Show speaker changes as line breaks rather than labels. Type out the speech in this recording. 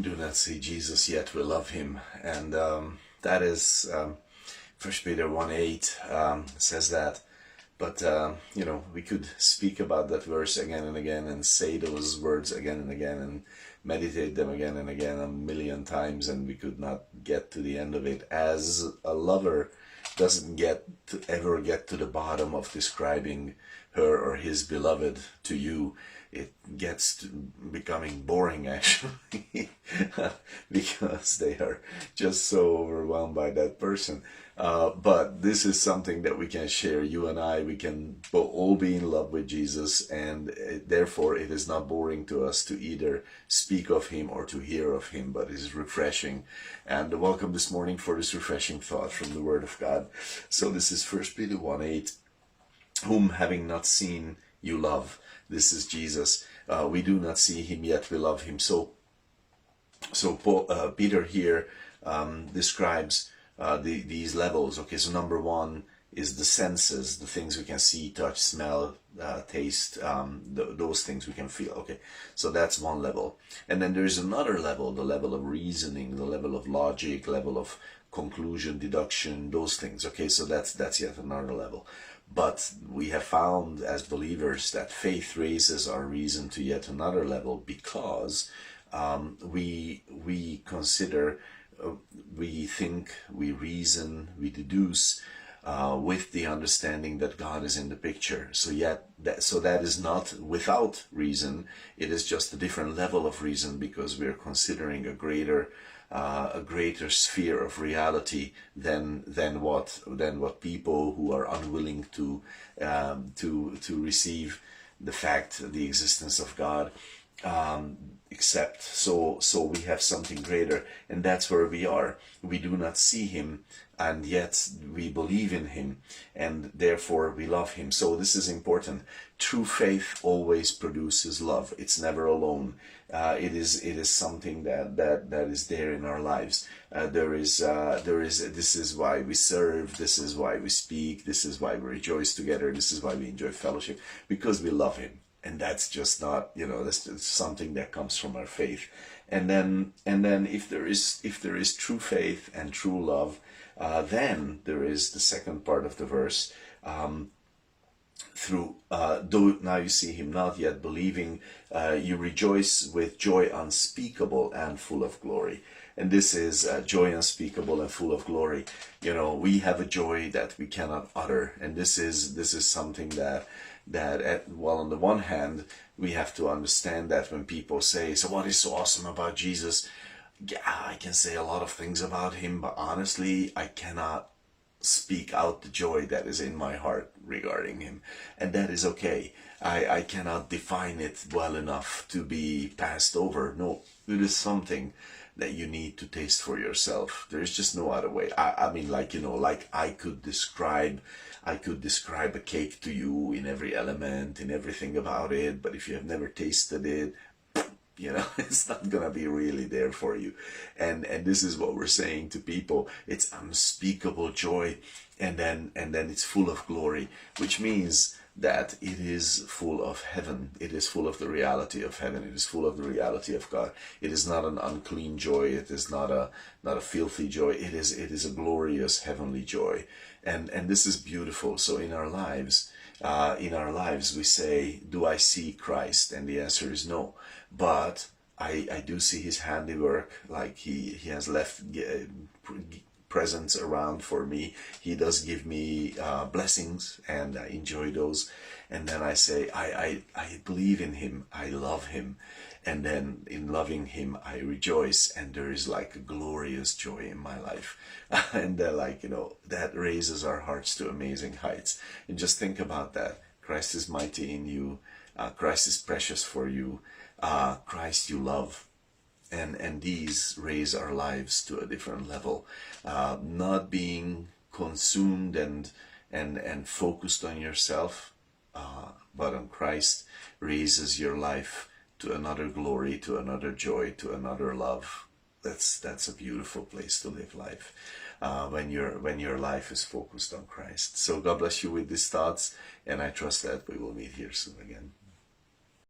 do not see Jesus, yet we love him. And that is 1 Peter 1:8 says that. But, we could speak about that verse again and again and say those words again and again and meditate them again and again a million times, and we could not get to the end of it. As a lover doesn't ever get to the bottom of describing her or his beloved to you, it gets to becoming boring, actually, because they are just so overwhelmed by that person. But this is something that we can share. You and I, we can all be in love with Jesus, and therefore it is not boring to us to either speak of him or to hear of him, but it is refreshing. And welcome this morning for this refreshing thought from the Word of God. So this is 1 Peter 1:8, whom having not seen you love. This is Jesus. We do not see him, yet we love him. So Peter here describes these levels. Okay, so number one is the senses, the things we can see, touch, smell, taste, those things we can feel. Okay, so that's one level. And then there is another level, the level of reasoning, the level of logic, level of conclusion, deduction, those things. Okay, so that's yet another level. But we have found as believers that faith raises our reason to yet another level, because we consider, we think, we reason, we deduce with the understanding that God is in the picture. So that is not without reason. It is just a different level of reason, because we are considering a greater sphere of reality than what people who are unwilling to receive the existence of God accept. So we have something greater, and that's where we are. We do not see him, and yet we believe in him, and therefore we love him. So this is important. True faith always produces love. It's never alone. It is something that is there in our lives. This is why we serve. This is why we speak. This is why we rejoice together. This is why we enjoy fellowship, because we love him. And that's just not, that's just something that comes from our faith. And then if there is true faith and true love, then there is the second part of the verse. Though now you see him not yet, believing, you rejoice with joy unspeakable and full of glory. And this is joy unspeakable and full of glory. We have a joy that we cannot utter, and this is something that on the one hand, we have to understand that when people say, so what is so awesome about Jesus? Yeah, I can say a lot of things about him, but honestly, I cannot speak out the joy that is in my heart regarding him. And that is okay. I cannot define it well enough to be passed over. No, it is something that you need to taste for yourself. There is just no other way. I mean, like I could describe a cake to you in every element, in everything about it, but if you have never tasted it, it's not gonna be really there for you. And this is what we're saying to people. It's unspeakable joy, and then it's full of glory, which means that it is full of heaven. It is full of the reality of heaven. It is full of the reality of God. It is not an unclean joy. It is not a filthy joy. It is a glorious heavenly joy. And this is beautiful. So in our lives we say, do I see Christ? And the answer is no. But I do see his handiwork, like he has left presents around for me. He does give me blessings, and I enjoy those. And then I say, I believe in him, I love him, and then in loving him I rejoice, and there is like a glorious joy in my life. And that raises our hearts to amazing heights. And just think about that. Christ is mighty in you. Christ is precious for you. Christ you love. And these raise our lives to a different level. Not being consumed and focused on yourself, but on Christ raises your life to another glory, to another joy, to another love. That's a beautiful place to live life, when your life is focused on Christ. So God bless you with these thoughts, and I trust that we will meet here soon again.